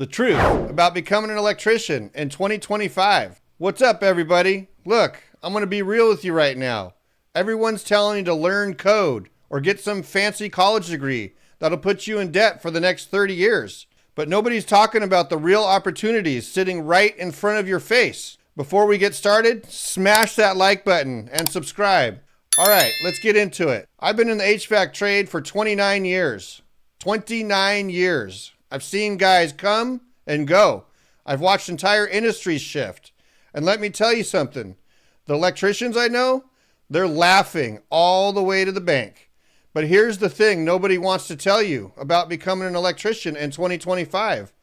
The truth about becoming an electrician in 2025. What's up, everybody? Look, I'm going to be real with you right now. Everyone's telling you to learn code or get some fancy college degree that'll put you in debt for the next 30 years. But nobody's talking about the real opportunities sitting right in front of your face. Before we get started, smash that like button and subscribe. All right, let's get into it. I've been in the HVAC trade for 29 years. 29 years. I've seen guys come and go. I've watched entire industries shift. And let me tell you something. The electricians I know, they're laughing all the way to the bank. But here's the thing nobody wants to tell you about becoming an electrician in 2025.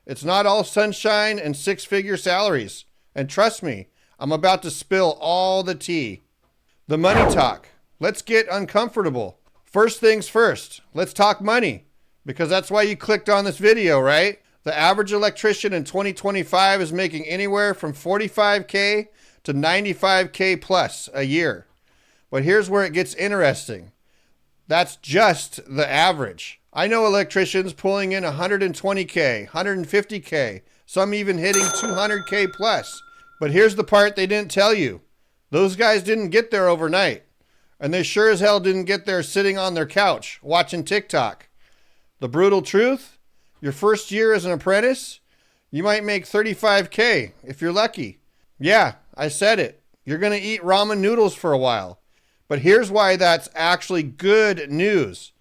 It's not all sunshine and six-figure salaries. And trust me, I'm about to spill all the tea. The money talk. Let's get uncomfortable. First things first, let's talk money. Because that's why you clicked on this video, right? The average electrician in 2025 is making anywhere from $45K to $95K plus a year. But here's where it gets interesting. That's just the average. I know electricians pulling in 120K, 150K, some even hitting 200K plus. But here's the part they didn't tell you. Those guys didn't get there overnight. And they sure as hell didn't get there sitting on their couch watching TikTok. The brutal truth, your first year as an apprentice, you might make 35K if you're lucky. Yeah, I said it. You're going to eat ramen noodles for a while. But here's why that's actually good news.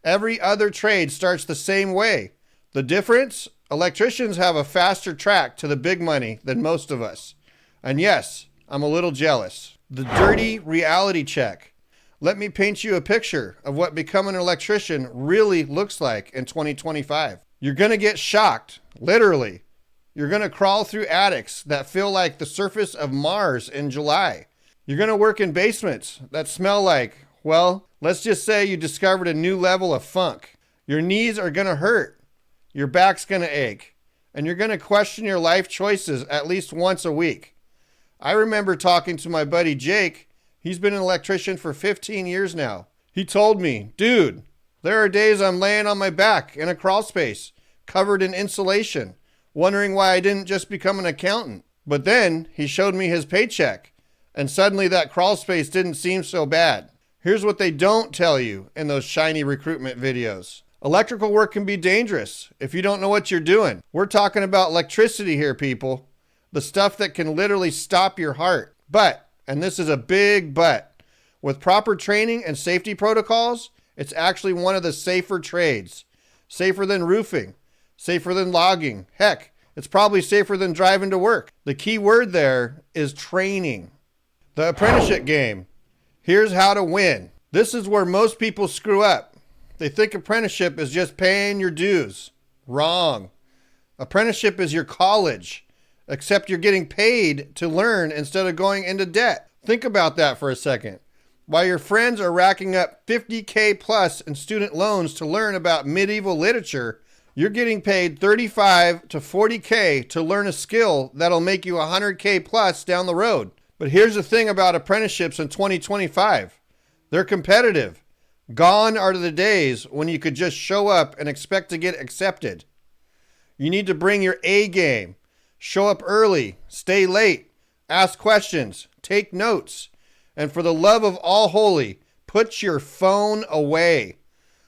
Every other trade starts the same way. The difference, electricians have a faster track to the big money than most of us. And yes, I'm a little jealous. The dirty reality check. Let me paint you a picture of what becoming an electrician really looks like in 2025. You're going to get shocked, literally. You're going to crawl through attics that feel like the surface of Mars in July. You're going to work in basements that smell like, well, let's just say you discovered a new level of funk. Your knees are going to hurt. Your back's going to ache. And you're going to question your life choices at least once a week. I remember talking to my buddy Jake. He's been an electrician for 15 years now. He told me, dude, there are days I'm laying on my back in a crawl space, covered in insulation, wondering why I didn't just become an accountant. But then he showed me his paycheck, and suddenly that crawl space didn't seem so bad. Here's what they don't tell you in those shiny recruitment videos. Electrical work can be dangerous if you don't know what you're doing. We're talking about electricity here, people. The stuff that can literally stop your heart. But, and this is a big but, with proper training and safety protocols, it's actually one of the safer trades. Safer than roofing, safer than logging. Heck, it's probably safer than driving to work. The key word there is training. The apprenticeship game. Here's how to win. This is where most people screw up. They think apprenticeship is just paying your dues. Wrong. Apprenticeship is your college. Except you're getting paid to learn instead of going into debt. Think about that for a second. While your friends are racking up 50K plus in student loans to learn about medieval literature, you're getting paid 35 to 40K to learn a skill that'll make you 100K plus down the road. But here's the thing about apprenticeships in 2025. They're competitive. Gone are the days when you could just show up and expect to get accepted. You need to bring your A game. Show up early, stay late, ask questions, take notes, and for the love of all holy, put your phone away.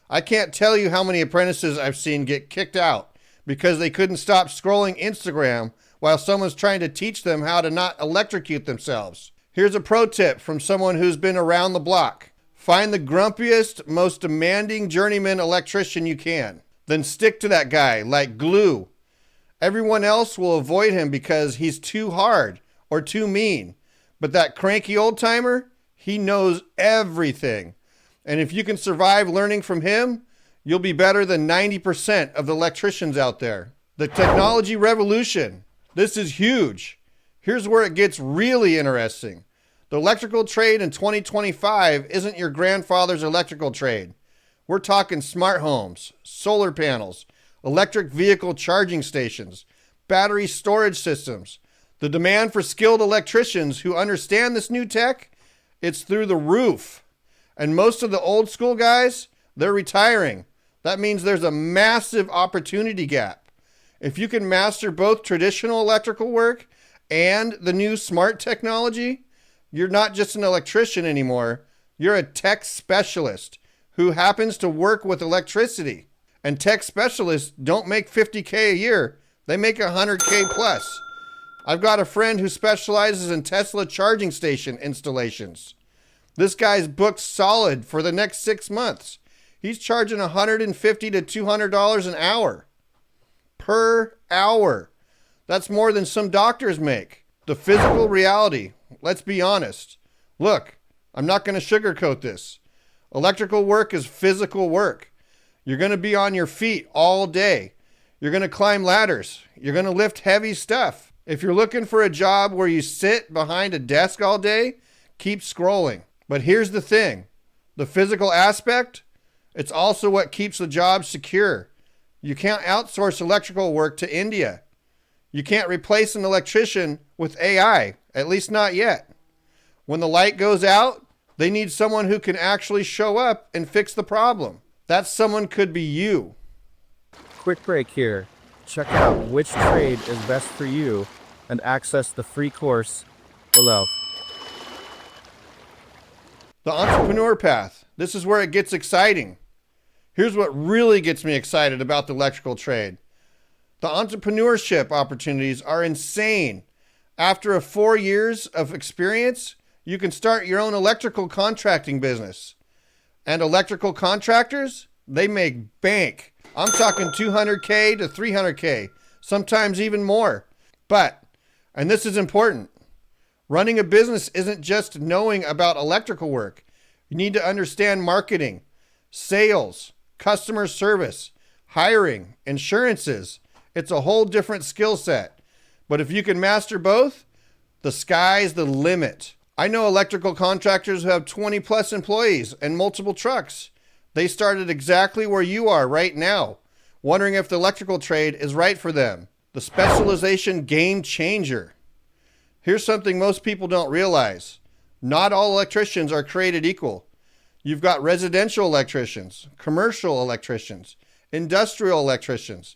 I can't tell you how many apprentices I've seen get kicked out because they couldn't stop scrolling Instagram while someone's trying to teach them how to not electrocute themselves. Here's a pro tip from someone who's been around the block. Find the grumpiest, most demanding journeyman electrician you can. Then stick to that guy like glue. Everyone else will avoid him because he's too hard or too mean. But that cranky old timer, he knows everything. And if you can survive learning from him, you'll be better than 90% of the electricians out there. The technology revolution. This is huge. Here's where it gets really interesting. The electrical trade in 2025 isn't your grandfather's electrical trade. We're talking smart homes, solar panels, electric vehicle charging stations, battery storage systems. The demand for skilled electricians who understand this new tech, it's through the roof. And most of the old school guys, they're retiring. That means there's a massive opportunity gap. If you can master both traditional electrical work and the new smart technology, you're not just an electrician anymore. You're a tech specialist who happens to work with electricity. And tech specialists don't make $50K a year. They make $100K plus. I've got a friend who specializes in Tesla charging station installations. This guy's booked solid for the next 6 months. He's charging $150 to $200 an hour. Per hour. That's more than some doctors make. The physical reality. Let's be honest. Look, I'm not going to sugarcoat this. Electrical work is physical work. You're going to be on your feet all day. You're going to climb ladders. You're going to lift heavy stuff. If you're looking for a job where you sit behind a desk all day, keep scrolling. But here's the thing. The physical aspect, it's also what keeps the job secure. You can't outsource electrical work to India. You can't replace an electrician with AI, at least not yet. When the light goes out, they need someone who can actually show up and fix the problem. That someone could be you. Quick break here. Check out which trade is best for you and access the free course below. The entrepreneur path. This is where it gets exciting. Here's what really gets me excited about the electrical trade. The entrepreneurship opportunities are insane. After 4 years of experience, you can start your own electrical contracting business. And electrical contractors, they make bank. I'm talking $200K to $300K, sometimes even more. But, and this is important, running a business isn't just knowing about electrical work. You need to understand marketing, sales, customer service, hiring, insurances. It's a whole different skill set. But if you can master both, the sky's the limit. I know electrical contractors who have 20 plus employees and multiple trucks. They started exactly where you are right now, wondering if the electrical trade is right for them. The specialization game changer. Here's something most people don't realize. Not all electricians are created equal. You've got residential electricians, commercial electricians, industrial electricians.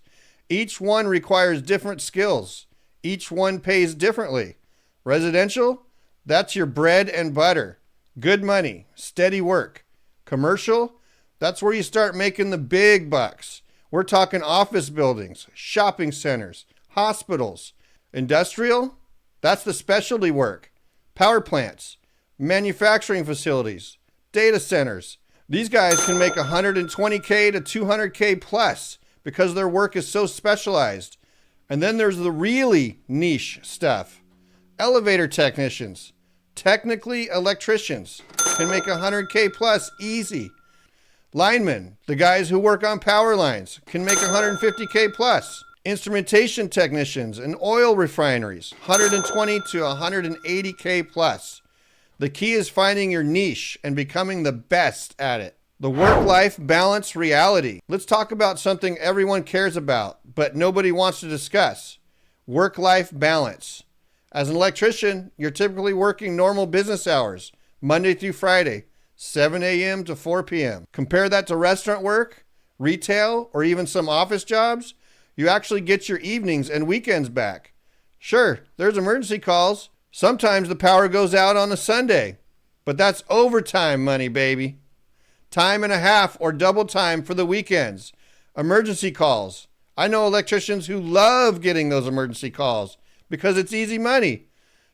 Each one requires different skills. Each one pays differently. Residential, that's your bread and butter. Good money, steady work. Commercial, that's where you start making the big bucks. We're talking office buildings, shopping centers, hospitals. Industrial, that's the specialty work. Power plants, manufacturing facilities, data centers. These guys can make $120K to $200K plus because their work is so specialized. And then there's the really niche stuff. Elevator technicians, technically electricians, can make $100K plus easy. Linemen, the guys who work on power lines, can make $150K plus. Instrumentation technicians and oil refineries, $120 to $180K plus. The key is finding your niche and becoming the best at it. The work-life balance reality. Let's talk about something everyone cares about, but nobody wants to discuss. Work-life balance. As an electrician, you're typically working normal business hours, Monday through Friday, 7 a.m. to 4 p.m. Compare that to restaurant work, retail, or even some office jobs. You actually get your evenings and weekends back. Sure, there's emergency calls. Sometimes the power goes out on a Sunday, but that's overtime money, baby. Time and a half or double time for the weekends. Emergency calls. I know electricians who love getting those emergency calls because it's easy money.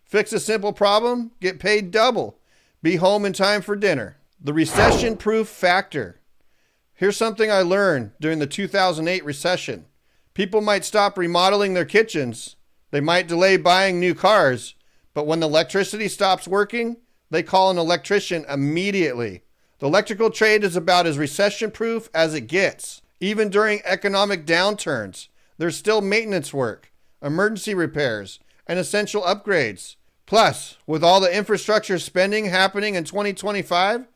Fix a simple problem, get paid double. Be home in time for dinner. The recession-proof factor. Here's something I learned during the 2008 recession. People might stop remodeling their kitchens. They might delay buying new cars. But when the electricity stops working, they call an electrician immediately. The electrical trade is about as recession-proof as it gets. Even during economic downturns, there's still maintenance work, emergency repairs, and essential upgrades. Plus, with all the infrastructure spending happening in 2025,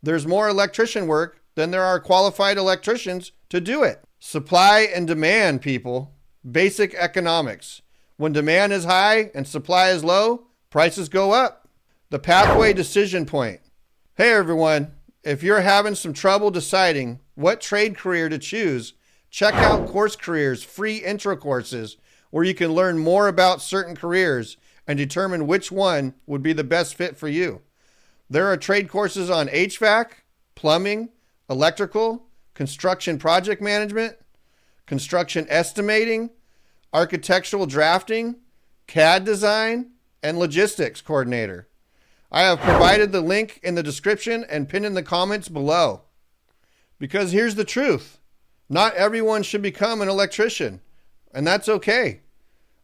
there's more electrician work than there are qualified electricians to do it. Supply and demand, people. Basic economics. When demand is high and supply is low, prices go up. The pathway decision point. Hey everyone, if you're having some trouble deciding what trade career to choose, Check out Course Careers' free intro courses where you can learn more about certain careers and determine which one would be the best fit for you. There are trade courses on HVAC, plumbing, electrical, construction project management, construction estimating, architectural drafting, CAD design, and logistics coordinator. I have provided the link in the description and pinned in the comments below. Because here's the truth. Not everyone should become an electrician, and that's okay.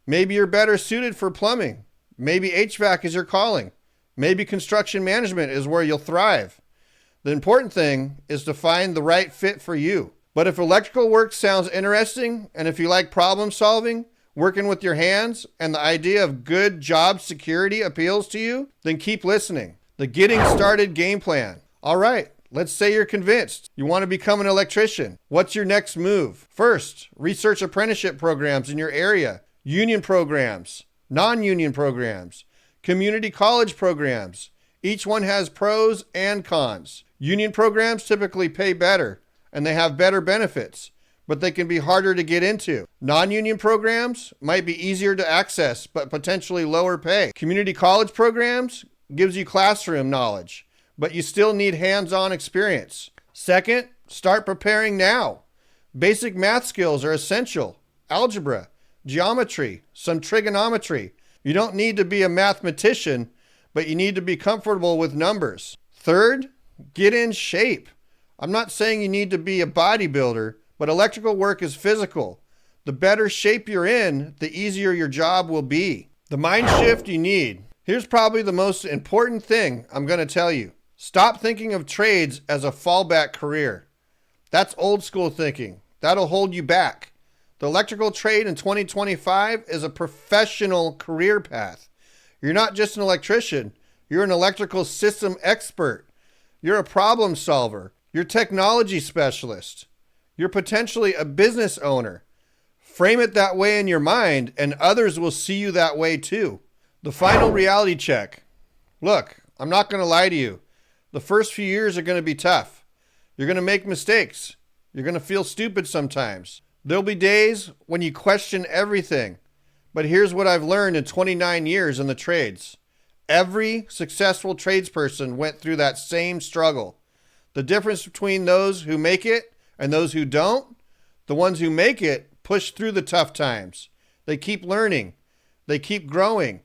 Maybe you're better suited for plumbing. Maybe HVAC is your calling. Maybe construction management is where you'll thrive. The important thing is to find the right fit for you. But if electrical work sounds interesting, and if you like problem solving, working with your hands, and the idea of good job security appeals to you, then keep listening. The Getting Started Game Plan. All right, let's say you're convinced. You want to become an electrician. What's your next move? First, research apprenticeship programs in your area, union programs, non-union programs, community college programs. Each one has pros and cons. Union programs typically pay better, and they have better benefits, but they can be harder to get into. Non-union programs might be easier to access, but potentially lower pay. Community college programs gives you classroom knowledge, but you still need hands-on experience. Second, start preparing now. Basic math skills are essential. Algebra, geometry, some trigonometry. You don't need to be a mathematician, but you need to be comfortable with numbers. Third, get in shape. I'm not saying you need to be a bodybuilder, but electrical work is physical. The better shape you're in, the easier your job will be. The mind shift you need. Here's probably the most important thing I'm going to tell you. Stop thinking of trades as a fallback career. That's old school thinking. That'll hold you back. The electrical trade in 2025 is a professional career path. You're not just an electrician. You're an electrical system expert. You're a problem solver. You're a technology specialist. You're potentially a business owner. Frame it that way in your mind, and others will see you that way too. The final reality check. Look, I'm not going to lie to you. The first few years are going to be tough. You're going to make mistakes. You're going to feel stupid sometimes. There'll be days when you question everything. But here's what I've learned in 29 years in the trades. Every successful tradesperson went through that same struggle. The difference between those who make it and those who don't, the ones who make it push through the tough times. They keep learning. They keep growing.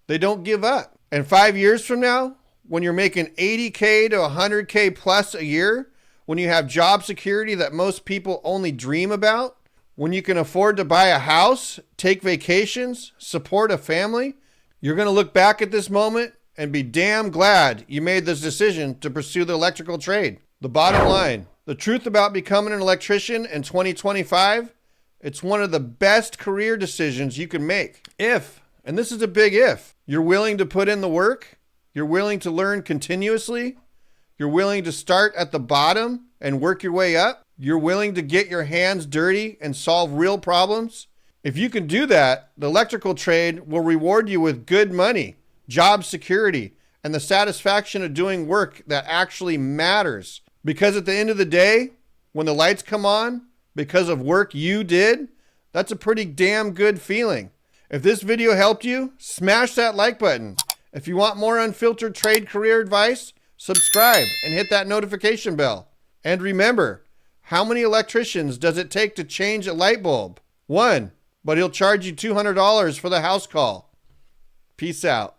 They don't give up. And 5 years from now, when you're making $80K to $100K plus a year, when you have job security that most people only dream about, when you can afford to buy a house, take vacations, support a family, you're going to look back at this moment and be damn glad you made this decision to pursue the electrical trade. The bottom line, the truth about becoming an electrician in 2025, it's one of the best career decisions you can make. If, and this is a big if, you're willing to put in the work, you're willing to learn continuously, you're willing to start at the bottom and work your way up, you're willing to get your hands dirty and solve real problems. If you can do that, the electrical trade will reward you with good money, job security, and the satisfaction of doing work that actually matters. Because at the end of the day, when the lights come on, because of work you did, that's a pretty damn good feeling. If this video helped you, smash that like button. If you want more unfiltered trade career advice, subscribe and hit that notification bell. And remember, how many electricians does it take to change a light bulb? One, but he'll charge you $200 for the house call. Peace out.